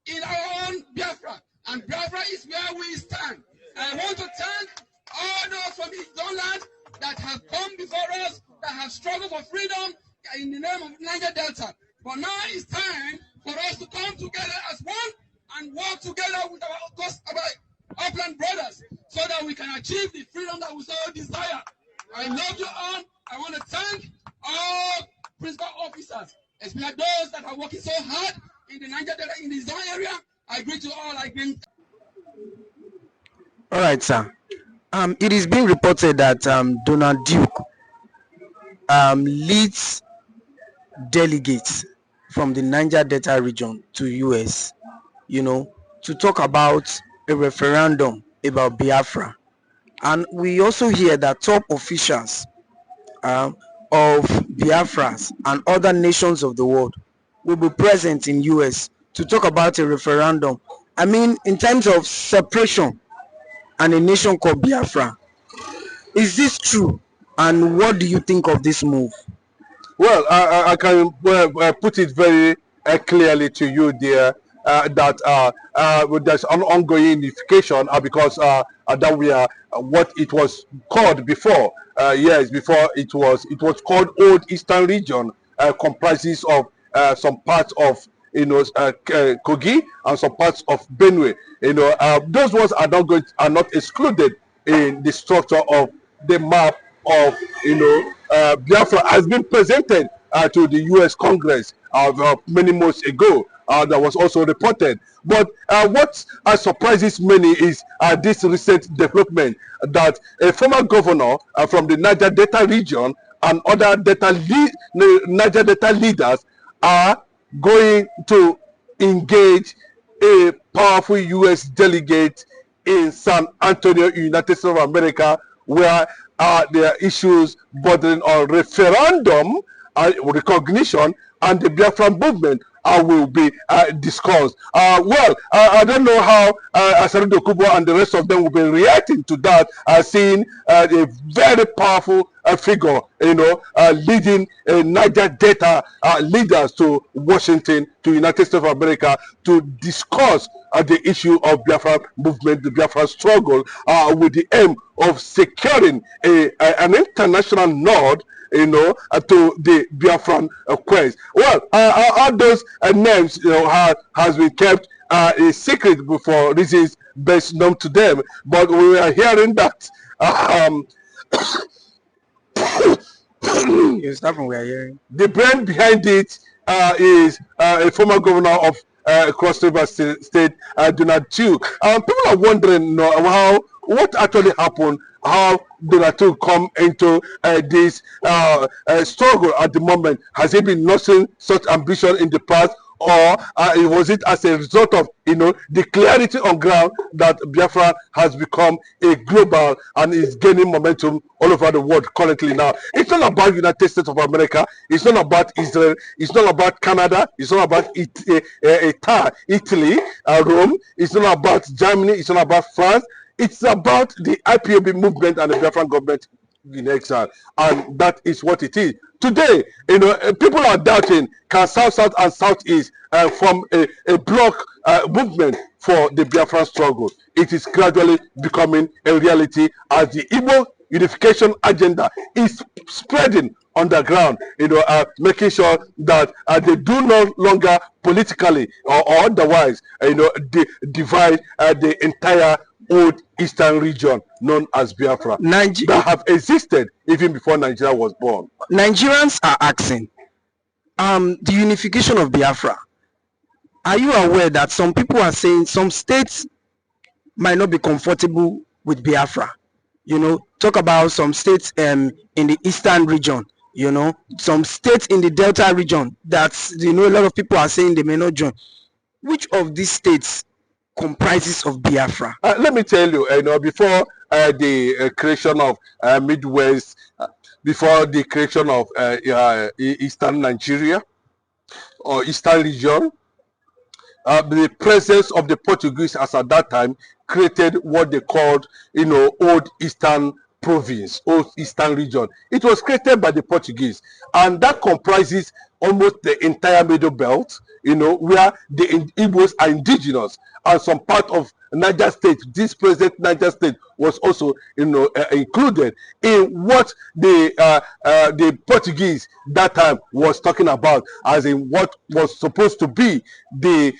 in our own Biafra. And Biafra is where we stand. I want to thank all those from the land that have come before us, that have struggled for freedom in the name of Niger Delta. But now it's time for us to come together as one and work together with our upland brothers so that we can achieve the freedom that we so desire. I love you all. I want to thank all principal officers, especially those that are working so hard in the Niger Delta, in the zone area. I greet you all. All right, sir. It is being reported that Donald Duke leads delegates from the Niger Delta region to US, to talk about a referendum about Biafra. And we also hear that top officials of Biafras and other nations of the world will be present in US to talk about a referendum. I mean, in terms of separation and a nation called Biafra. Is this true? And what do you think of this move? Well, I can put it very clearly to you there that there's an ongoing unification because that we are what it was called before. Yes, before it was called Old Eastern Region, comprises of some parts of Kogi and some parts of Benue. Those ones are not excluded in the structure of the map of Biafra has been presented to the U.S. Congress many months ago. That was also reported. But what surprises many is this recent development that a former governor from the Niger Delta region and other Niger Delta leaders are going to engage a powerful U.S. delegate in San Antonio, United States of America, where there are issues bordering on referendum, recognition, and the Biafra movement will be discussed. I don't know how Asarido Kubo and the rest of them will be reacting to that, seeing a very powerful figure, leading Niger Delta leaders to Washington, to United States of America, to discuss the issue of Biafra movement, the Biafra struggle, with the aim of securing an international nod to the Biafran quest. Well, all those names, has been kept a secret for reasons best known to them. But we are hearing that. We are hearing. The brain behind it is a former governor of Cross River State, Donald Duke. People are wondering what actually happened, how Donald Duke come into this struggle at the moment. Has he been nursing such ambition in the past, or was it as a result of the clarity on ground that Biafra has become a global and is gaining momentum all over the world currently now? It's not about United States of America, it's not about Israel, it's not about Canada, it's not about Italy, Rome, it's not about Germany, it's not about France. It's about the IPOB movement and the Biafran government in exile, and that is what it is. Today, people are doubting, can Southsouth and Southeast form a block movement for the Biafran struggle? It is gradually becoming a reality as the Igbo unification agenda is spreading on the ground, making sure that they do no longer politically or otherwise, divide the entire Old Eastern region known as Biafra that have existed even before Nigeria was born. Nigerians are asking, the unification of Biafra. Are you aware that some people are saying some states might not be comfortable with Biafra? Talk about some states in the Eastern region. Some states in the Delta region that a lot of people are saying they may not join. Which of these states comprises of Biafra? Let me tell you, before the creation of Midwest, before the creation of Eastern Nigeria or Eastern region, the presence of the Portuguese as at that time created what they called, Old Eastern province, Old Eastern region. It was created by the Portuguese, and that comprises almost the entire Middle Belt, where the Igbos are indigenous, and some part of Niger State, this present Niger State, was also, included in what the Portuguese that time was talking about, as in what was supposed to be the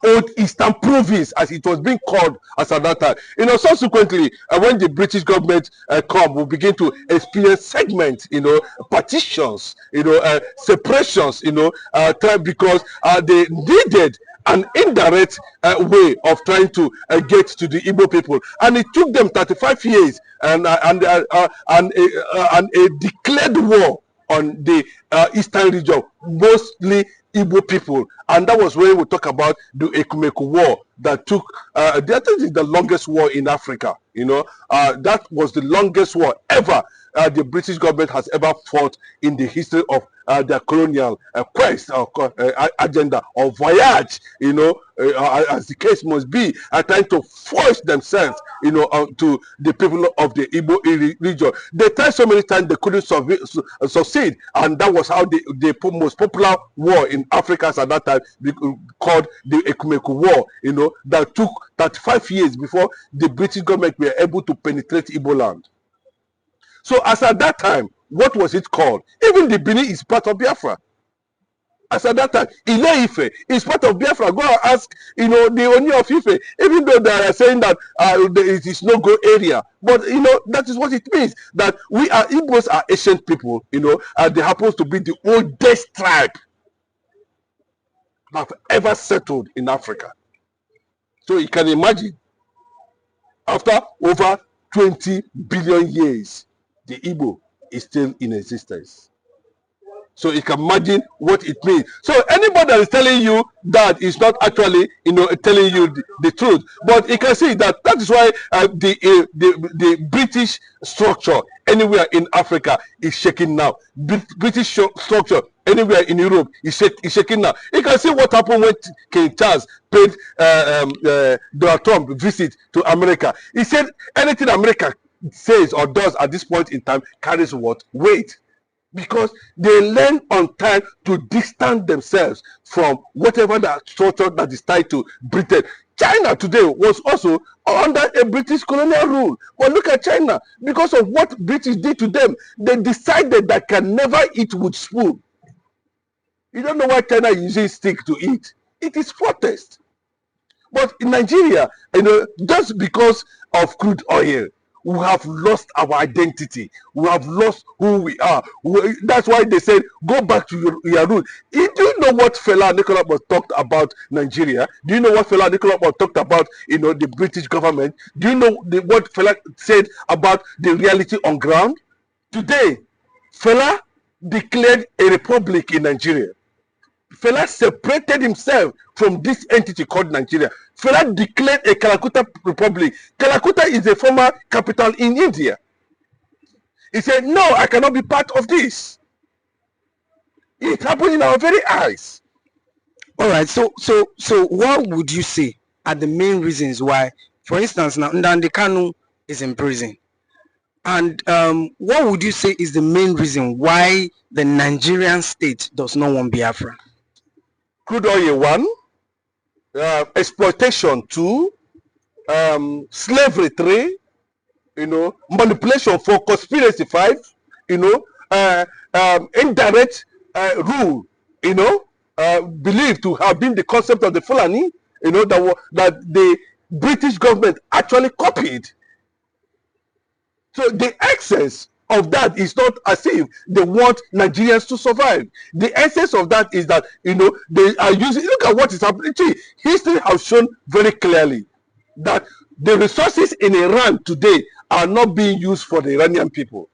old Eastern Province, as it was being called as at that time. Subsequently, when the British government come, we begin to experience segments, partitions, separations, because they needed an indirect way of trying to get to the Igbo people, and it took them 35 years and a declared war on the eastern region, mostly Igbo people, and that was when we talk about the Ekumeku War that took. That is the longest war in Africa. That was the longest war ever the British government has ever fought in the history of their colonial quest or agenda or voyage, as the case must be, trying to force themselves, to the people of the Igbo region. They tried so many times they couldn't succeed, and that was how the most popular war in Africa at that time, called the Ekumeku War, that took 35 years before the British government were able to penetrate Igbo land. So as at that time, what was it called? Even the Benin is part of Biafra. As at that time, Ile-Ife is part of Biafra. Go and ask, the Oni of Ife, even though they are saying that it is no go area. But, that is what it means. That we are, Igbos are ancient people, and they happen to be the oldest tribe that have ever settled in Africa. So you can imagine, after over 20 billion years, the Igbo is still in existence. So you can imagine what it means. So anybody that is telling you that is not actually, telling you the truth. But you can see that is why the British structure anywhere in Africa is shaking now. British structure anywhere in Europe is shaking now. You can see what happened when King Charles paid Donald Trump visit to America. He said anything America says or does at this point in time carries what? Weight. Because they learn on time to distance themselves from whatever the structure that is tied to Britain. China today was also under a British colonial rule. But look at China. Because of what British did to them, they decided that can never eat with spoon. You don't know why China is using stick to eat. It is protest. But in Nigeria, just because of crude oil, we have lost our identity. We have lost who we are. That's why they said, go back to your root. Do you know what Fela Anikulapo talked about Nigeria? Do you know what Fela Anikulapo talked about, the British government? Do you know what Fela said about the reality on ground? Today, Fela declared a republic in Nigeria. Fela separated himself from this entity called Nigeria. Fela declared a Calcutta Republic. Calcutta is a former capital in India. He said, no, I cannot be part of this. It happened in our very eyes. All right, so what would you say are the main reasons why, for instance, now Nnamdi Kanu is in prison? And what would you say is the main reason why the Nigerian state does not want Biafra? Crude oil, 1. Exploitation, 2. Slavery, 3. Manipulation, 4. Conspiracy, 5. Indirect rule, believed to have been the concept of the Fulani, that the British government actually copied. So the excess of that is not as if they want Nigerians to survive. The essence of that is that, they are using, look at what is happening. History has shown very clearly that the resources in Iran today are not being used for the Iranian people.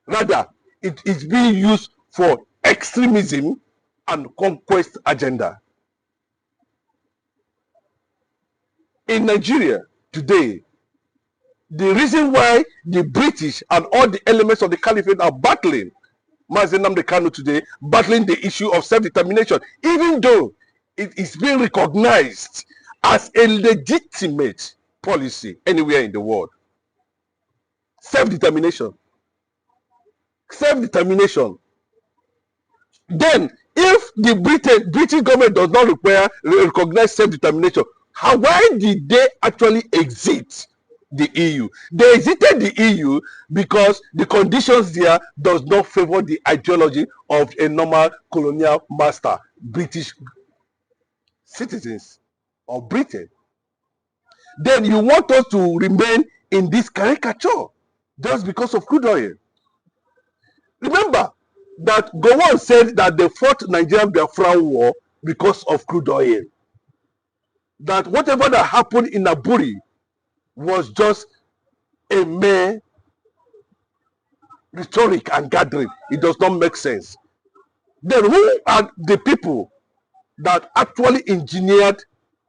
Rather, it is being used for extremism and conquest agenda. In Nigeria today, the reason why the British and all the elements of the caliphate are battling Mazi Nnamdi Kanu today, battling the issue of self-determination, even though it is being recognized as a legitimate policy anywhere in the world. Self-determination. Self-determination. Then, if the British government does not recognize self-determination, why did they actually exit the EU? They exited the EU because the conditions there does not favor the ideology of a normal colonial master, British citizens of Britain. Then you want us to remain in this caricature just because of crude oil. Remember that Gowon said that they fought Nigerian Biafra war because of crude oil. That whatever that happened in Aburi was just a mere rhetoric and gathering. It does not make sense. Then who are the people that actually engineered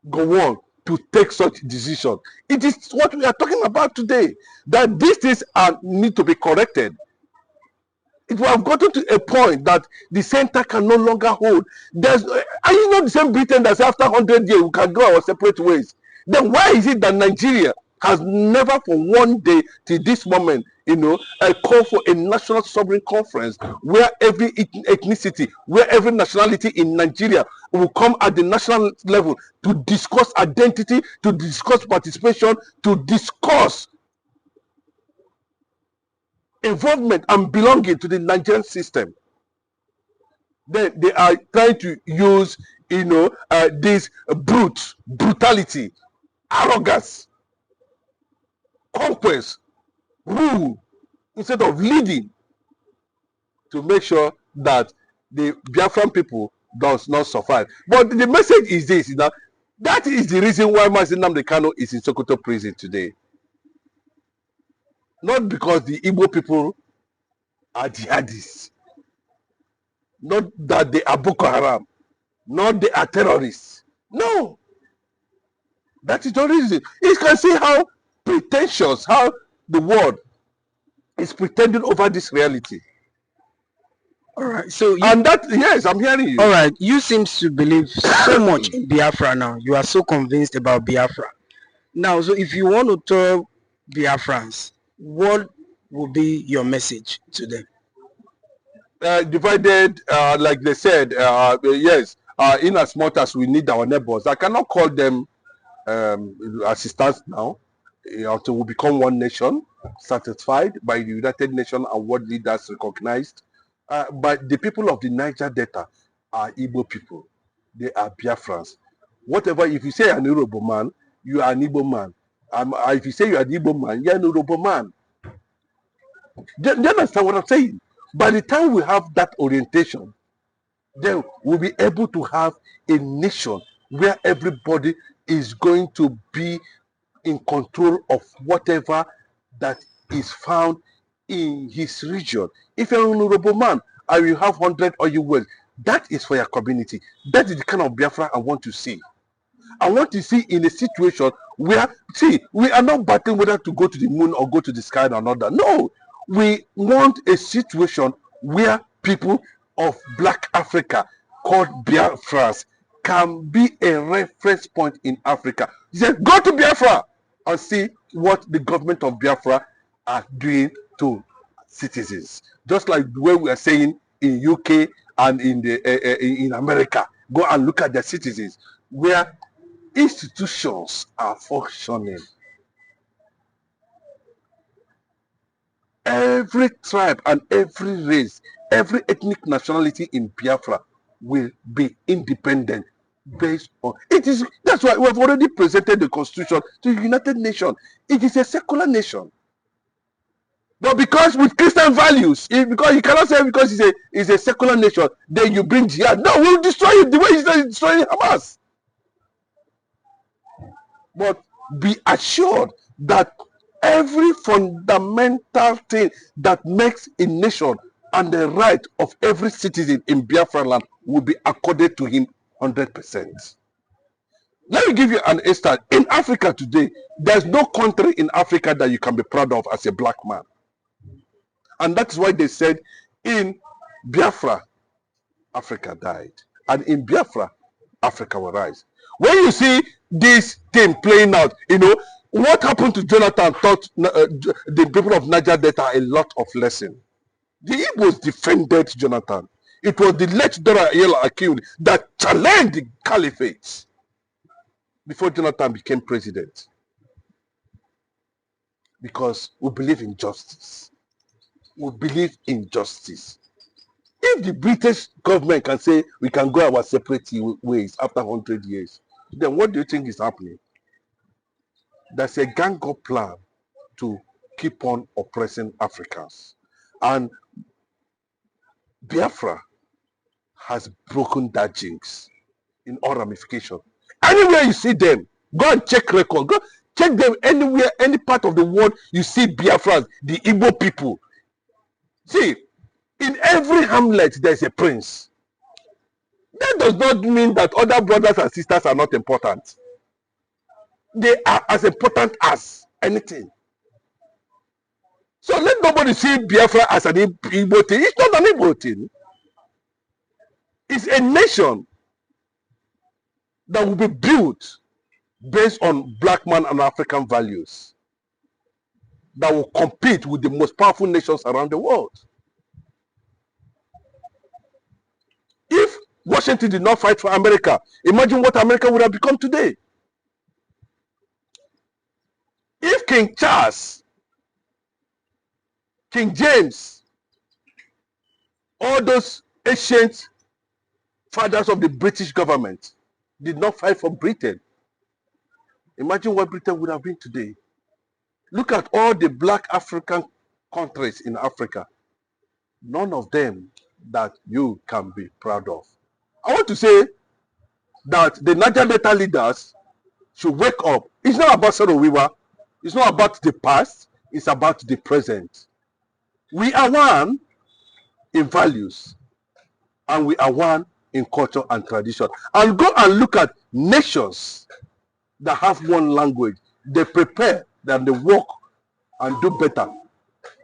Gowon to take such decision? It is what we are talking about today, that these things need to be corrected. It will have gotten to a point that the center can no longer hold. Are you not the same Britain that says after 100 years we can go our separate ways? Then why is it that Nigeria has never for one day till this moment, a call for a national sovereign conference where every ethnicity, where every nationality in Nigeria will come at the national level to discuss identity, to discuss participation, to discuss involvement and belonging to the Nigerian system? Then they are trying to use, this brutality, arrogance, conquest, rule, instead of leading, to make sure that the Biafran people does not survive. But the message is this, that is the reason why Mazi Nnamdi Kanu is in Sokoto prison today. Not because the Igbo people are jihadists, not that they are Boko Haram, not they are terrorists. No, that is the reason. You can see how pretentious, how the world is pretending over this reality. All right, so yes, I'm hearing you. All right, you seem to believe so much in Biafra now. You are so convinced about Biafra. Now, so if you want to tell Biafrans, what will be your message to them? Divided, like they said, yes, in as much as we need our neighbors. I cannot call them assistants now until we become one nation, satisfied by the United Nations and world leaders recognized. But the people of the Niger Delta are Igbo people. They are Biafrans. Whatever, if you say an Yoruba man, you are an Igbo man. If you say you are an Igbo man, you are an Yoruba man. Do you understand what I'm saying? By the time we have that orientation, then we'll be able to have a nation where everybody is going to be in control of whatever that is found in his region. If you're an Yoruba man and you have 100 oil wells, that is for your community. That is the kind of Biafra I want to see. I want to see in a situation where, we are not battling whether to go to the moon or go to the sky or not. No, we want a situation where people of Black Africa called Biafras can be a reference point in Africa. He said, go to Biafra and see what the government of Biafra are doing to citizens. Just like the way we are saying in UK and in America. Go and look at their citizens, where institutions are functioning. Every tribe and every race, every ethnic nationality in Biafra will be independent based on it. That's why we have already presented the constitution to the United Nations. It is a secular nation. But because with Christian values, because you cannot say because it's a secular nation, then you bring jihad. No, we'll destroy it the way he's destroying Hamas. But be assured that every fundamental thing that makes a nation and the right of every citizen in Biafra land will be accorded to him 100%. Let me give you an instance. In Africa today, there's no country in Africa that you can be proud of as a black man. And that's why they said in Biafra, Africa died. And in Biafra, Africa will rise. When you see this thing playing out, what happened to Jonathan taught the people of Niger Delta a lot of lesson. The Igbos defended Jonathan. It was the late Dora Ayala Akin that challenged the caliphate before Jonathan became president. Because we believe in justice. We believe in justice. If the British government can say we can go our separate ways after 100 years, then what do you think is happening? There's a gang-up plan to keep on oppressing Africans. And Biafra has broken that jinx in all ramifications. Anywhere you see them, go and check record. Go check them anywhere, any part of the world you see Biafrans, the Igbo people. See, in every hamlet there's a prince. That does not mean that other brothers and sisters are not important. They are as important as anything. So let nobody see Biafra as an Igbo thing. It's not an Igbo thing. It's a nation that will be built based on black man and African values that will compete with the most powerful nations around the world. If Washington did not fight for America, imagine what America would have become today. If King Charles, King James, all those ancient fathers of the British government did not fight for Britain, imagine what Britain would have been today. Look at all the black African countries in Africa. None of them that you can be proud of. I want to say that the Niger Delta leaders should wake up. It's not about Sorowiwa. It's not about the past. It's about the present. We are one in values, and we are one in culture and tradition. And go and look at nations that have one language. They prepare, then they work and do better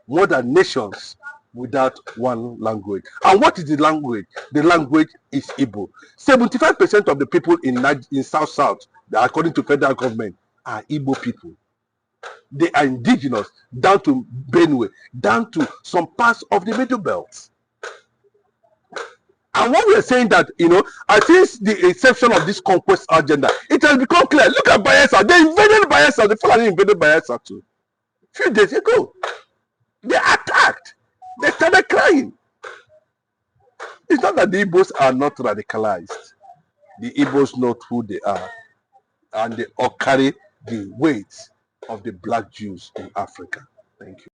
more than nations without one language. And what is the language? The language is Igbo. 75% of the people in Southsouth, according to federal government, are Igbo people. They are indigenous, down to Benue, down to some parts of the Middle Belt. And what we are saying that, I think the exception of this conquest agenda, it has become clear. Look at Bayelsa. They invaded Bayelsa. The Fulani invaded Bayelsa too. A few days ago. They attacked. They started crying. It's not that the Igbos are not radicalized. The Igbos know who they are. And they all carry the weight of the black Jews in Africa. Thank you.